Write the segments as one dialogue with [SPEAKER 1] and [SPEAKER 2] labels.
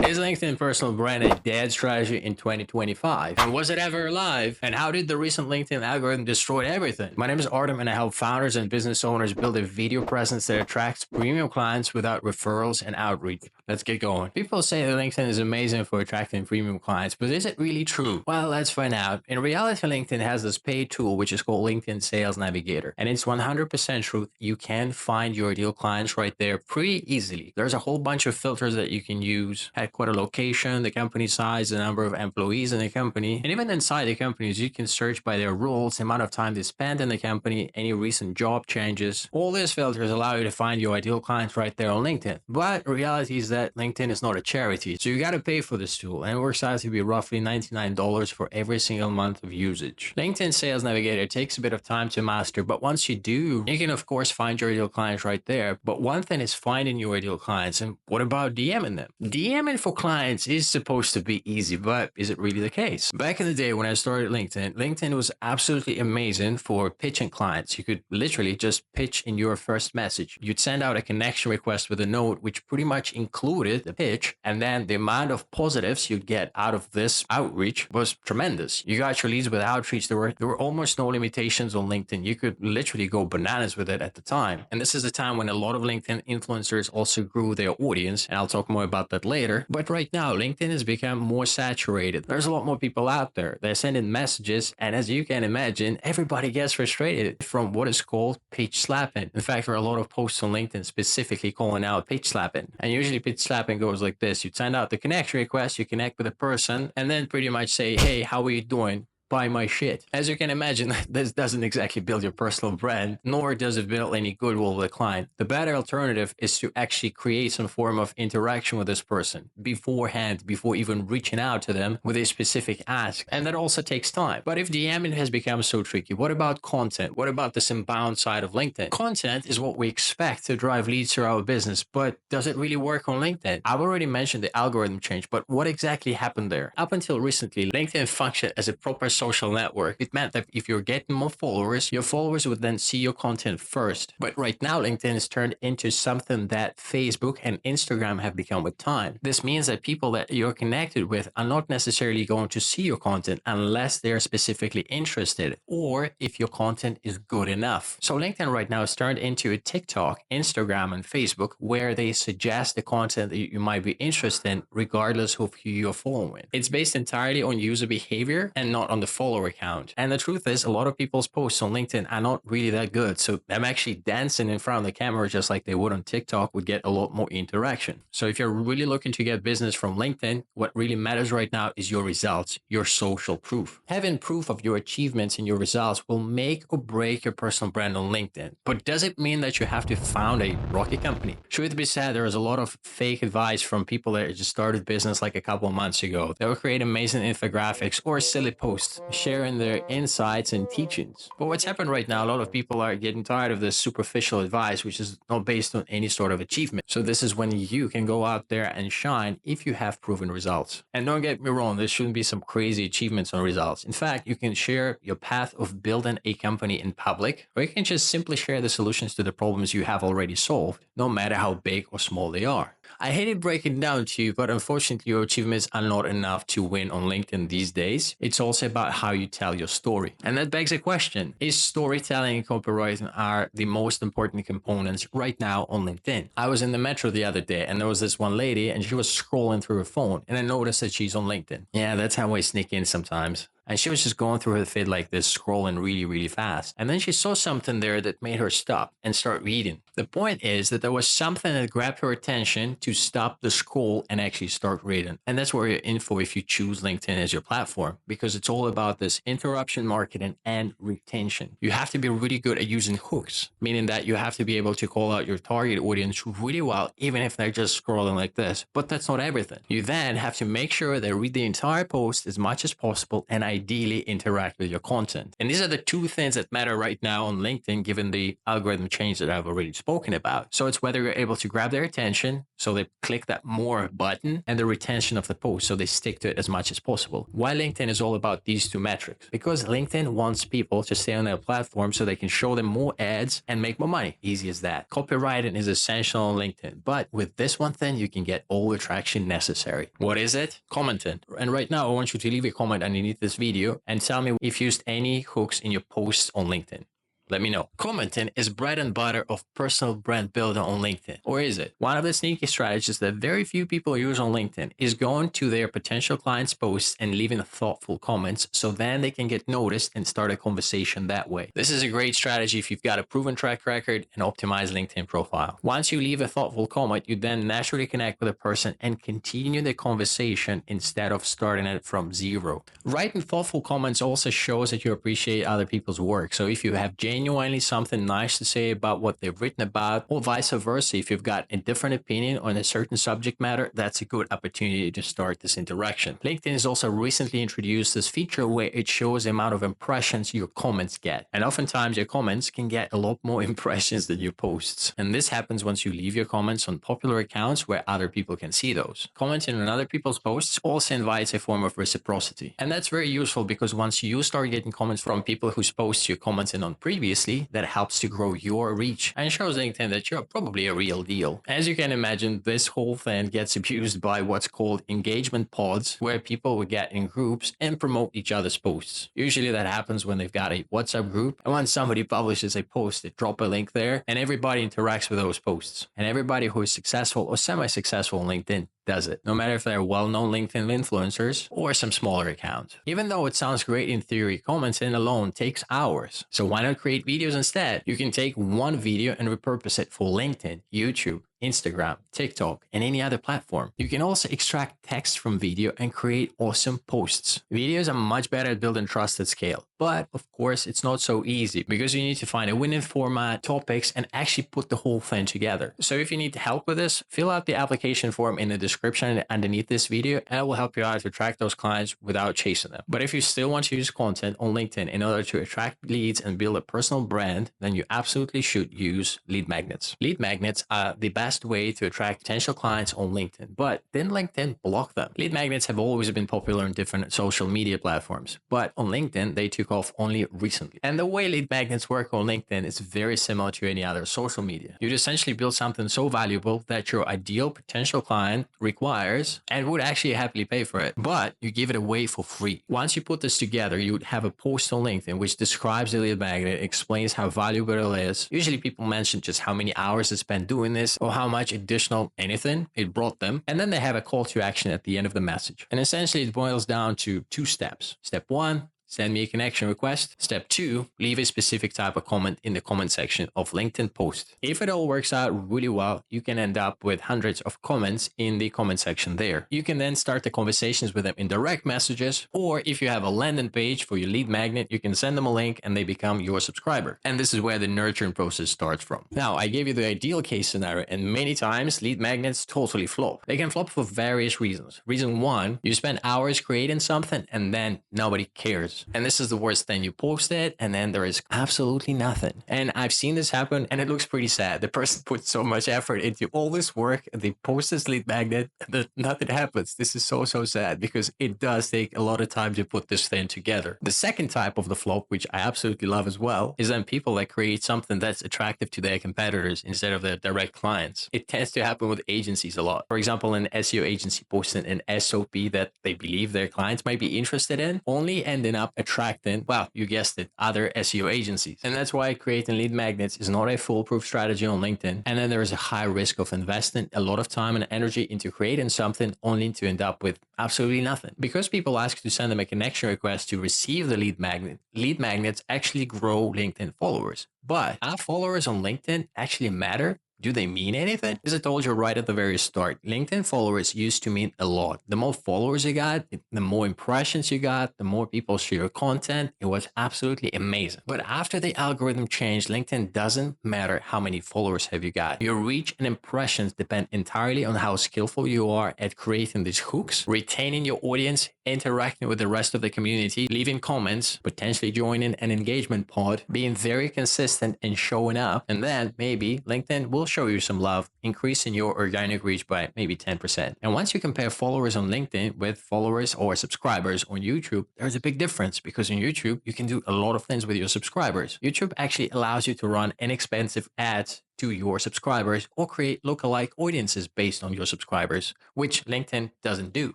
[SPEAKER 1] Is LinkedIn personal brand a dead strategy in 2025? And was it ever alive? And how did the recent LinkedIn algorithm destroy everything? My name is Artem and I help founders and business owners build a video presence that attracts premium clients without referrals and outreach. Let's get going. People say that LinkedIn is amazing for attracting premium clients, but is it really true? Well, let's find out. In reality, LinkedIn has this paid tool which is called LinkedIn Sales Navigator, and it's 100% truth. You can find your ideal clients right there pretty easily. There's a whole bunch of filters that you can use: headquarter location, the company size, the number of employees in the company, and even inside the companies, you can search by their roles, the amount of time they spend in the company, any recent job changes. All these filters allow you to find your ideal clients right there on LinkedIn. But reality is that LinkedIn is not a charity, so you got to pay for this tool, and it works out to be roughly $99 for every single month of usage. LinkedIn Sales Navigator takes a bit of time to master, but once you do, you can of course find your ideal clients right there. But one thing is finding your ideal clients, and what about DMing them? DMing for clients is supposed to be easy, but is it really the case? Back in the day when I started LinkedIn was absolutely amazing for pitching clients. You could literally just pitch in your first message. You'd send out a connection request with a note, which pretty much included the pitch, and then the amount of positives you'd get out of this outreach was tremendous. You got your leads with outreach. There were almost no limitations on LinkedIn. You could literally go bananas with it at the time. And this is a time when a lot of LinkedIn influencers also grew their audience, and I'll talk more about that later. But right now, LinkedIn has become more saturated. There's a lot more people out there. They're sending messages, and as you can imagine, everybody gets frustrated from what is called page slapping. In fact, there are a lot of posts on LinkedIn specifically calling out page slapping. And usually page slapping goes like this. You send out the connection request, you connect with a person, and then pretty much say, hey, how are you doing? Buy my shit. As you can imagine, this doesn't exactly build your personal brand, nor does it build any goodwill with a client. The better alternative is to actually create some form of interaction with this person beforehand, before even reaching out to them with a specific ask. And that also takes time. But if DMing has become so tricky, what about content? What about this inbound side of LinkedIn? Content is what we expect to drive leads to our business, but does it really work on LinkedIn? I've already mentioned the algorithm change, but what exactly happened there? Up until recently, LinkedIn functioned as a proper social network. It meant that if you're getting more followers, your followers would then see your content first. But right now, LinkedIn has turned into something that Facebook and Instagram have become with time. This means that people that you're connected with are not necessarily going to see your content unless they're specifically interested, or if your content is good enough. So LinkedIn right now has turned into a TikTok, Instagram, and Facebook, where they suggest the content that you might be interested in regardless of who you're following. It's based entirely on user behavior and not on the follower count. And the truth is, a lot of people's posts on LinkedIn are not really that good. So them actually dancing in front of the camera just like they would on TikTok would get a lot more interaction. So if you're really looking to get business from LinkedIn, what really matters right now is your results, your social proof. Having proof of your achievements and your results will make or break your personal brand on LinkedIn. But does it mean that you have to found a rocket company? Truth be said, there is a lot of fake advice from people that just started business like a couple of months ago. They will create amazing infographics or silly posts sharing their insights and teachings. But what's happened right now, a lot of people are getting tired of this superficial advice, which is not based on any sort of achievement. So this is when you can go out there and shine if you have proven results. And don't get me wrong, there shouldn't be some crazy achievements on results. In fact, you can share your path of building a company in public, or you can just simply share the solutions to the problems you have already solved, no matter how big or small they are. I hate to break it down to you, but unfortunately your achievements are not enough to win on LinkedIn these days. It's also about how you tell your story. And that begs a question. Is storytelling and copywriting are the most important components right now on LinkedIn? I was in the metro the other day and there was this one lady and she was scrolling through her phone and I noticed that she's on LinkedIn. Yeah, that's how I sneak in sometimes. And she was just going through her feed like this, scrolling really, really fast. And then she saw something there that made her stop and start reading. The point is that there was something that grabbed her attention to stop the scroll and actually start reading. And that's where you're in for if you choose LinkedIn as your platform, because it's all about this interruption marketing and retention. You have to be really good at using hooks, meaning that you have to be able to call out your target audience really well, even if they're just scrolling like this. But that's not everything. You then have to make sure they read the entire post as much as possible, and ideally interact with your content. And these are the two things that matter right now on LinkedIn, given the algorithm change that I've already spoken about. So it's whether you're able to grab their attention, so they click that more button, and the retention of the post, so they stick to it as much as possible. Why LinkedIn is all about these two metrics? Because LinkedIn wants people to stay on their platform so they can show them more ads and make more money. Easy as that. Copywriting is essential on LinkedIn, but with this one thing, you can get all the traction necessary. What is it? Commenting. And right now, I want you to leave a comment underneath this video and tell me if you used any hooks in your posts on LinkedIn. Let me know. Commenting is bread and butter of personal brand building on LinkedIn. Or is it? One of the sneaky strategies that very few people use on LinkedIn is going to their potential clients' posts and leaving thoughtful comments so then they can get noticed and start a conversation that way. This is a great strategy if you've got a proven track record and optimized LinkedIn profile. Once you leave a thoughtful comment, you then naturally connect with a person and continue the conversation instead of starting it from zero. Writing thoughtful comments also shows that you appreciate other people's work. So if you have genuinely something nice to say about what they've written about, or vice versa, if you've got a different opinion on a certain subject matter, that's a good opportunity to start this interaction. LinkedIn has also recently introduced this feature where it shows the amount of impressions your comments get. And oftentimes your comments can get a lot more impressions than your posts. And this happens once you leave your comments on popular accounts where other people can see those. Commenting on other people's posts also invites a form of reciprocity. And that's very useful because once you start getting comments from people whose posts you're commenting on previously, that helps to grow your reach and shows LinkedIn that you're probably a real deal. As you can imagine, this whole thing gets abused by what's called engagement pods, where people will get in groups and promote each other's posts. Usually that happens when they've got a WhatsApp group, and when somebody publishes a post, they drop a link there and everybody interacts with those posts. And everybody who is successful or semi-successful on LinkedIn does it, no matter if they're well-known LinkedIn influencers or some smaller account. Even though it sounds great in theory, commenting alone takes hours. So why not create videos instead? You can take one video and repurpose it for LinkedIn, YouTube, Instagram, TikTok, and any other platform. You can also extract text from video and create awesome posts. Videos are much better at building trust at scale. But of course, it's not so easy because you need to find a winning format, topics, and actually put the whole thing together. So if you need help with this, fill out the application form in the description underneath this video, and it will help you out to attract those clients without chasing them. But if you still want to use content on LinkedIn in order to attract leads and build a personal brand, then you absolutely should use lead magnets. Lead magnets are the best way to attract potential clients on LinkedIn, but didn't LinkedIn block them? Lead magnets have always been popular on different social media platforms, but on LinkedIn, they took off only recently. And the way lead magnets work on LinkedIn is very similar to any other social media. You'd essentially build something so valuable that your ideal potential client requires and would actually happily pay for it, but you give it away for free. Once you put this together, you would have a post on LinkedIn which describes the lead magnet, explains how valuable it is. Usually people mention just how many hours they spent doing this or how much additional anything it brought them. And then they have a call to action at the end of the message. And essentially it boils down to two steps. Step 1, send me a connection request. Step 2, leave a specific type of comment in the comment section of LinkedIn post. If it all works out really well, you can end up with hundreds of comments in the comment section there. You can then start the conversations with them in direct messages, or if you have a landing page for your lead magnet, you can send them a link and they become your subscriber. And this is where the nurturing process starts from. Now, I gave you the ideal case scenario, and many times lead magnets totally flop. They can flop for various reasons. Reason 1, you spend hours creating something and then nobody cares. And this is the worst thing. You post it and then there is absolutely nothing. And I've seen this happen and it looks pretty sad. The person put so much effort into all this work and they post this lead magnet and nothing happens. This is so sad because it does take a lot of time to put this thing together. The second type of the flop, which I absolutely love as well, is then people that create something that's attractive to their competitors instead of their direct clients. It tends to happen with agencies a lot. For example, an SEO agency posting an SOP that they believe their clients might be interested in, only ending up attracting, well, you guessed it, other SEO agencies. And that's why creating lead magnets is not a foolproof strategy on LinkedIn. And then there is a high risk of investing a lot of time and energy into creating something only to end up with absolutely nothing. Because people ask to send them a connection request to receive the lead magnet, lead magnets actually grow LinkedIn followers. But our followers on LinkedIn actually matter Do they mean anything? As I told you right at the very start, LinkedIn followers used to mean a lot. The more followers you got, the more impressions you got, the more people share your content. It was absolutely amazing. But after the algorithm changed, LinkedIn doesn't matter how many followers have you got. Your reach and impressions depend entirely on how skillful you are at creating these hooks, retaining your audience, interacting with the rest of the community, leaving comments, potentially joining an engagement pod, being very consistent and showing up. And then maybe LinkedIn will show you some love, increasing your organic reach by maybe 10%. And once you compare followers on LinkedIn with followers or subscribers on YouTube, there's a big difference because on YouTube, you can do a lot of things with your subscribers. YouTube actually allows you to run inexpensive ads to your subscribers or create lookalike audiences based on your subscribers, which LinkedIn doesn't do.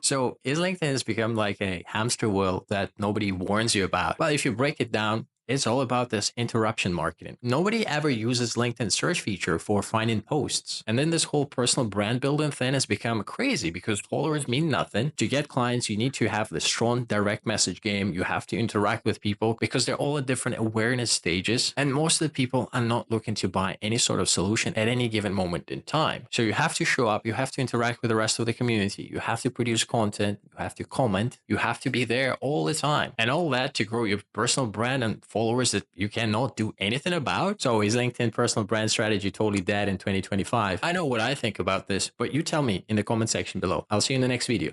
[SPEAKER 1] So is LinkedIn has become like a hamster wheel that nobody warns you about? Well, if you break it down, it's all about this interruption marketing. Nobody ever uses LinkedIn search feature for finding posts. And then this whole personal brand building thing has become crazy because followers mean nothing. To get clients, you need to have the strong direct message game. You have to interact with people because they're all at different awareness stages. And most of the people are not looking to buy any sort of solution at any given moment in time. So you have to show up, you have to interact with the rest of the community, you have to produce content, you have to comment, you have to be there all the time. And all that to grow your personal brand and followers that you cannot do anything about. So is LinkedIn personal brand strategy totally dead in 2025? I know what I think about this, but you tell me in the comment section below. I'll see you in the next video.